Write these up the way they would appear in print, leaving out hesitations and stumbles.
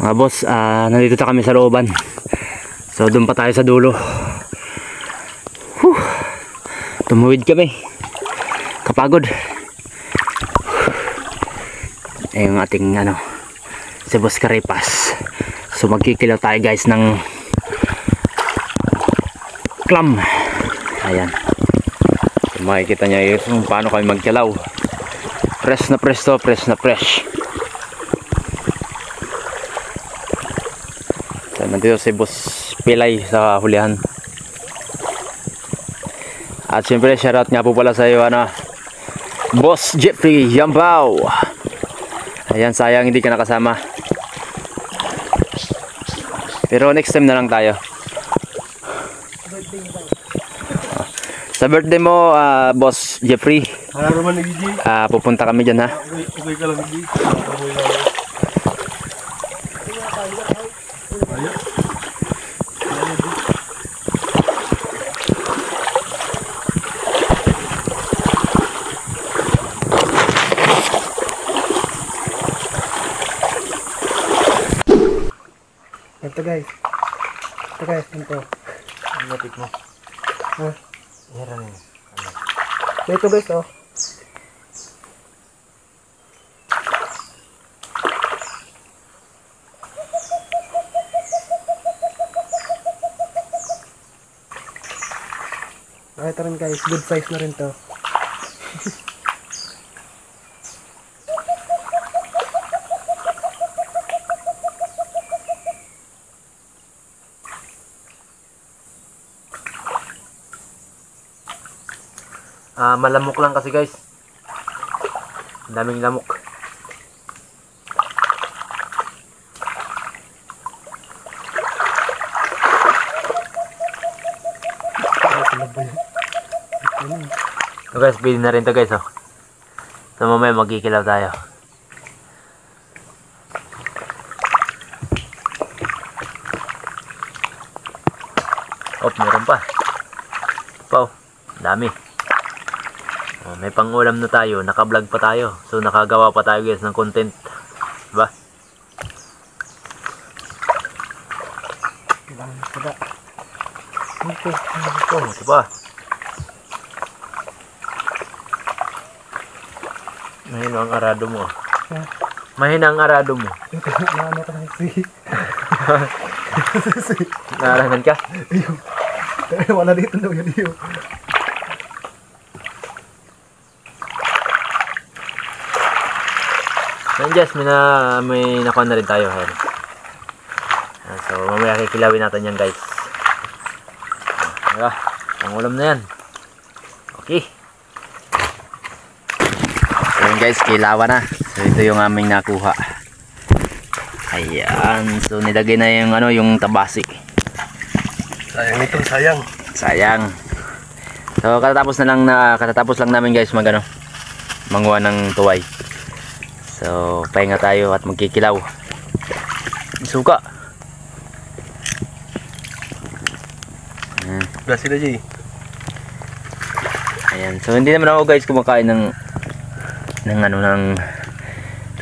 Mga boss, nandito na kami sa looban. So doon pa tayo sa dulo. Tumuwid kami. Kapagod. Eh yung ating si Boss Caripas. So magkikilaw tayo guys ng clam. Ayan. So, makikita nyo yung paano kami magkilaw. Fresh na fresh to, fresh na fresh. So nandito si Boss Pilay sa hulihan. At siyempre shoutout nga po pala sa iyo Boss Jeffrey Yambao. Ayan, sayang hindi ka nakasama. Pero next time na lang tayo. Sa birthday mo, Boss Jeffrey, pupunta kami dyan ha. Okay ka lang, hindi. Ito guys, ito. Ang lapit mo. Hira rin. Ito guys, oh. Ito rin guys, good size na rin to. Malamok lang kasi guys. Ang daming lamok. So guys, pwede na rin to guys oh. So mamaya magkikilaw tayo. Meron pa. Wow, dami. May pang-ulam na tayo, naka-vlog pa tayo. So nakagawa pa tayo guys ng content. Diba? Ito pa. Mahina ang arado mo. Mahina ang arado mo. Naaranan ka? Wala dito daw yan yun. Just may nakuha na rin tayo. So mamaya kikilawin natin yan guys. Diba? Ang ulam na yan. Okay. So yun guys, kilawan na. So ito yung aming nakuha. Ayan. So nilagay na yung yung tabasi. Sayang ito, sayang. Sayang. So katatapos lang namin guys manguha ng tuway. So, pahinga tayo at magkikilaw. Suka. Blasi na Jay. Ayan. So, hindi naman ako guys kumakain ng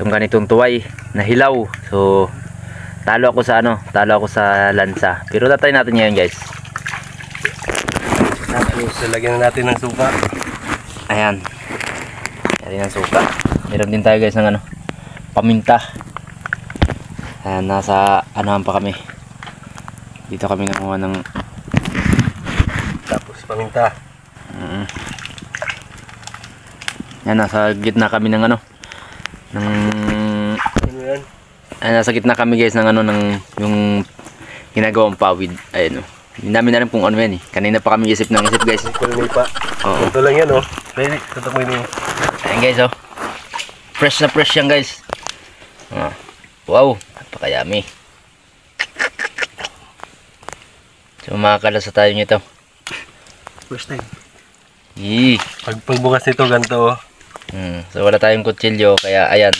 itong ganitong tuway na hilaw. So, talo ako sa lansa. Pero tatry natin ngayon guys. Tapos, lalagyan na natin ng suka. Ayan. Lagyan ng suka. Meron din tayo guys ng paminta. Ayan, nasa pa kami. Dito kami nanguha ng tapos paminta. Ayan, nasa gitna kami ng nasa gitna kami guys ng yung ginagawang pawid. Ayan hindi namin alam kung ano yan eh. Kanina pa kami isip guys. Kulay pa. Oo. Ito lang yan oh. Pwede, tatakoy niyo. Ayan guys oh. Fresh na fresh yan guys. Wow, napakayami. So makakalasa tayo nito. First time. Pagbukas nito ganito oh. So wala tayong kutsilyo kaya ayan.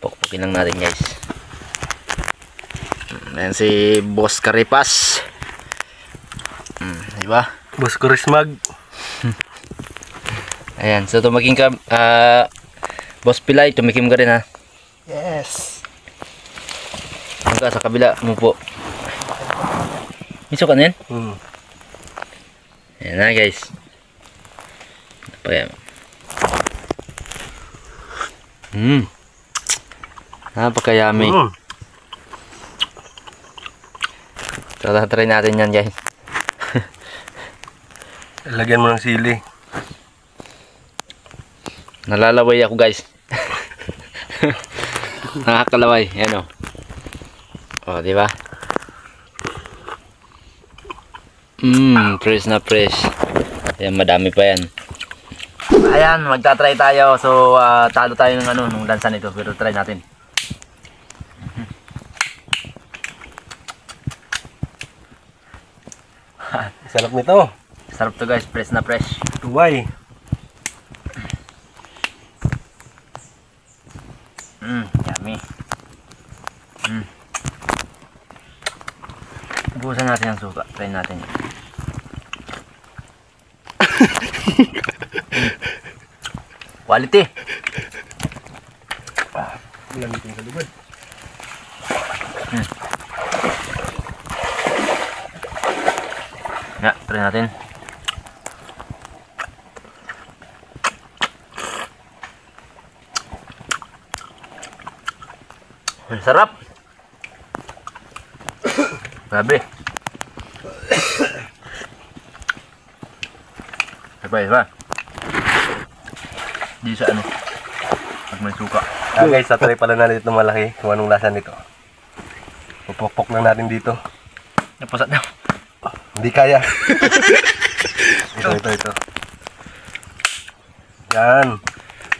Pukpukin lang natin guys. Ayan si Boss Caripas. Diba? Boss Kurismag. Ayan, so tumaking ka Boss Pilay, tumikim ka rin ha. Yes. Ka sa kabila mo po. May suka na yan? Ayan na guys. Napaka-yummy. Try natin yan guys. Lagyan mo ng sili. Nalalaway ako guys. Nakakalaway. Ayan o. O, di ba? Fresh na fresh. Ayan, madami pa yan. Ayan, magta-try tayo. So, talo tayo ng nung lansa nito. Pero try natin. Sarap nito. Sarap to guys, fresh na fresh. Tuway. Yummy. Buhusan natin ang suka. Try natin. Quality. Lamitin sa lubad. Ya, try natin. Sarap. Grabe. Iba. Di sa ano. Pag may suka. Guys, tatry pala natin itong malaki kung anong lasa nito. Pupokpok lang natin dito. Napasat na. Hindi kaya. Ito. Yan.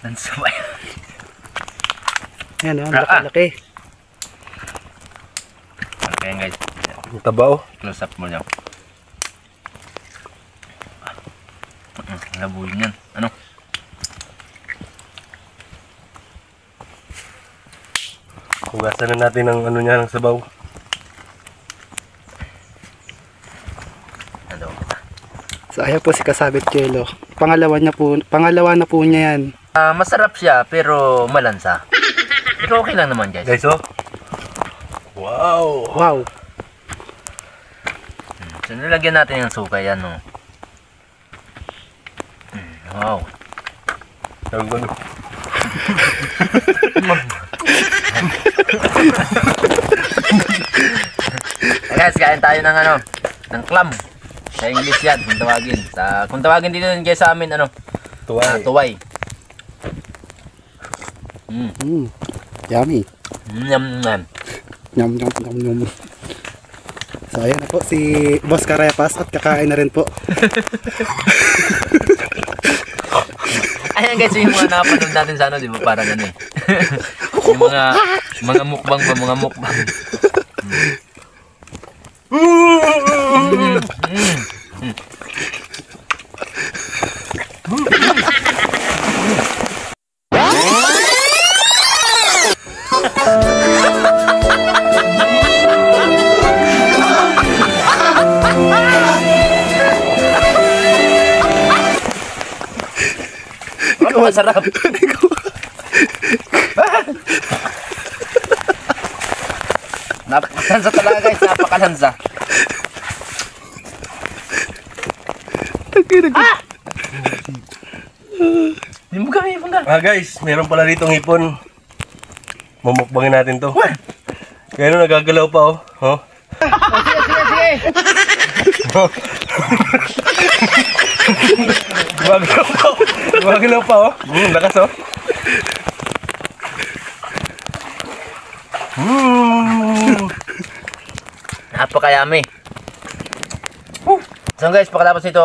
Nansabay. Yan o, laki-laki. Okay guys. Ang taba oh. Close up mo niya. Labuin yan. Ano? Hugasan na natin ang ano niya ng sabaw. Ano? So ayan po si Kasabit Jello. Pangalawa na po niya yan. Masarap siya pero malansa. Pero okay lang naman guys. Guys oh. Wow. Wow. So nilagyan natin yung suka yan oh. Wow. Ang gulo. Guys, kain tayo ng ano, ng clam. Sa English yan, kung tawagin. Kung tawagin dito guys sa amin, ano? Tuway. Tuway. Yummy. Yum. Yum. So ayan na po si Boss Karepas at kakain na rin po. Ayan guys, yung mga napanood natin sa ano, di ba? Parang ano eh. Yung mga mukbang pa, mga mukbang. Ano masarap? Napakalansa talaga guys, napakalansa. Di mo kami ipangga. Guys, meron pala dito ng hipon. Mumukbangin natin to. Kaya ano, nagagalaw pa oh. Oh. Sige. Gumagalaw pa oh. Lakas oh. Napaka-yummy. So guys, pagkatapos nito,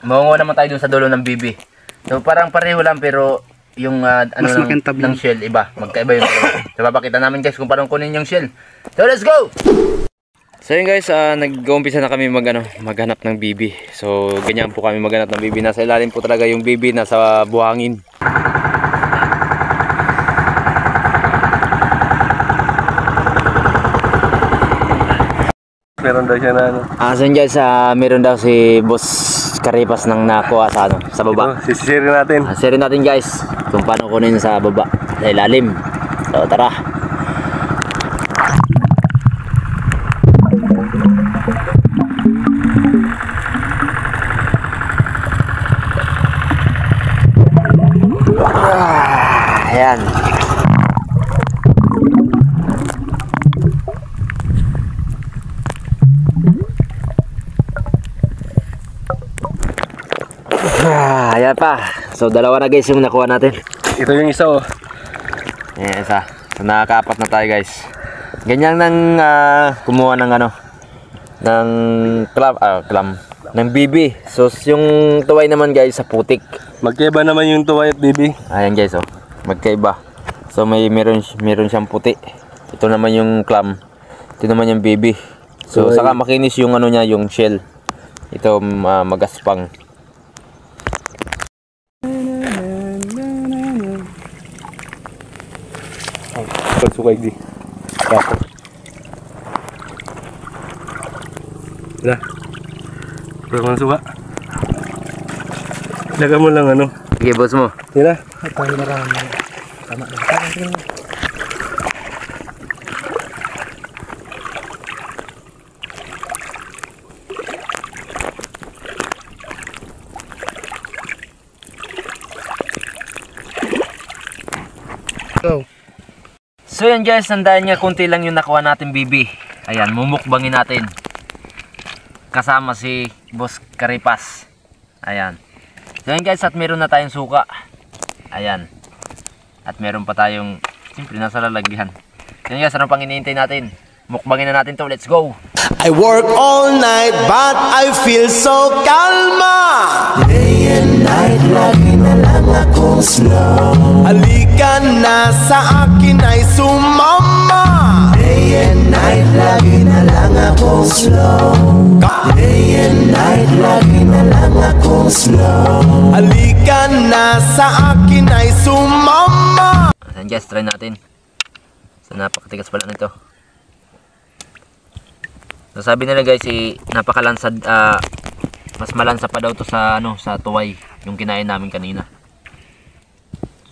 maungo naman tayo dun sa dulo ng bibi. So parang pareho lang pero yung ano ng shell iba, magkaiba yung so papakita namin guys kung paano kunin yung shell. So let's go. So yun guys, nag-uumpisa na kami maghanap ng bibi. So ganyan po kami maghanap ng bibi. Nasa ilalim po talaga yung bibi, nasa buhangin. Meron daw siya na ano. So yun guys, meron daw si Boss Karepas ng nakuha sa sa baba. Ito, sisirin natin. Share natin guys kung paano kunin sa baba, sa ilalim. So tara. Ayan. Ayan pa. So dalawa na guys yung nakuha natin. Ito yung isa oh. Ayan isa. So nakakaapat na tayo guys. Ganyan nang kumuha ng ano, ng clam, ng bibi. So yung tuway naman guys sa putik. Magkaiba naman yung tuway at bibi. Ayan guys oh, magkaiba. So meron siyang puti. Ito naman yung clam. Ito naman yung bibi. So saka makinis yung ano niya, yung shell. Ito magaspang. Pagsukay di. Kako. Wala. Wala kang suka. Laga mo lang ano. Sige boss mo. Sila. Tayo na lang. Tama na. Go. So yan guys, nandayan nga konti lang yung nakuha natin bibi. Ayan, mumukbangin natin. Kasama si Boss Karipas. Ayan. So yan guys, at meron na tayong suka. Ayan. At meron pa tayong, siyempre nasa lalagyan. So yan guys, ano pang iniintay natin? Mukbangin na natin to, let's go! I work all night but I feel so kalma. Day and night, lagi na lang akong slow. Halika na sa akin ay sumama. Day and night, lagi na lang akong slow. Day and night, lagi na lang akong slow. Halika na sa akin ay sumama. Ayan guys, try natin. So napakatigas pala nito. So sabi nila guys, napakalansad, mas malansa pa daw to sa ano, sa tuway, yung kinain namin kanina.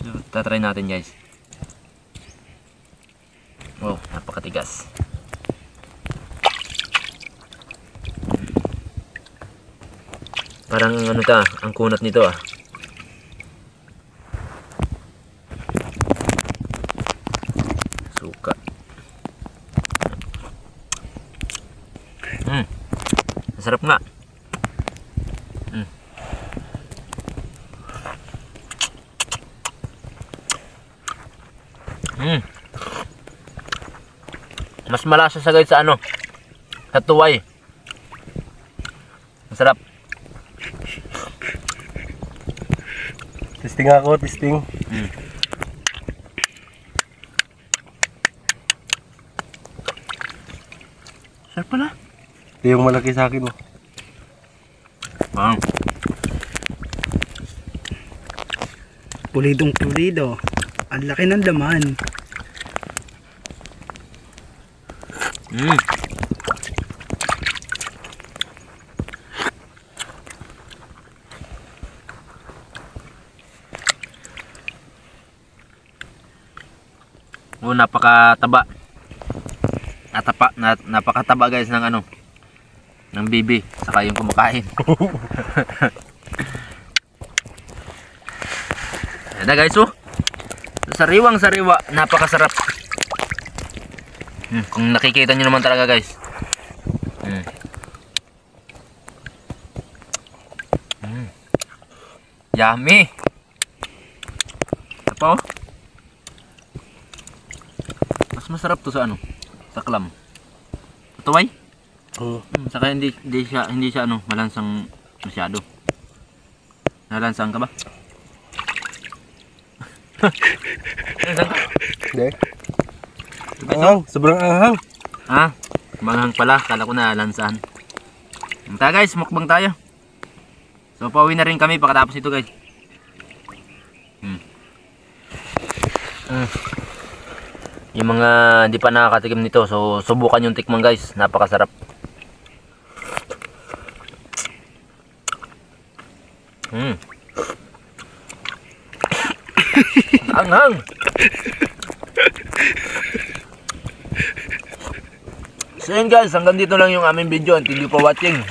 So tatry natin guys. Wow, napakatigas. Parang ano ta, ang kunat nito ah. Suka. Sarap nga. Mas malasa sa guys sa ano, sa tuway. Masarap. Testing ako, testing. Sarap pala. Ito yung malaki sa akin oh. Pulidong pulido. Ang laki ng laman. Oh, napakataba. Napakataba guys ng ano, ng bibi, saka yung kumakain. Ayan na guys oh. Sariwang sariwa, napakasarap. Kung nakikita nyo naman talaga guys. Yummy. Ito pa oh. Mas masarap to sa ano, sa clam. Tuway? Saka hindi siya ano, malansang masyado. Nalansang ka ba? Nalansang ka? Hindi. Anghang, sobrang anghang. Ha? Manghang pala, kala ko na lansahan. Tara guys, mukbang tayo. So pauwi na rin kami pagkatapos ito guys. Yung mga hindi pa nakakatikim nito, so subukan yung tikman guys, napakasarap. Anghang. So yun guys, hanggang dito lang yung aming video. Thank you for watching.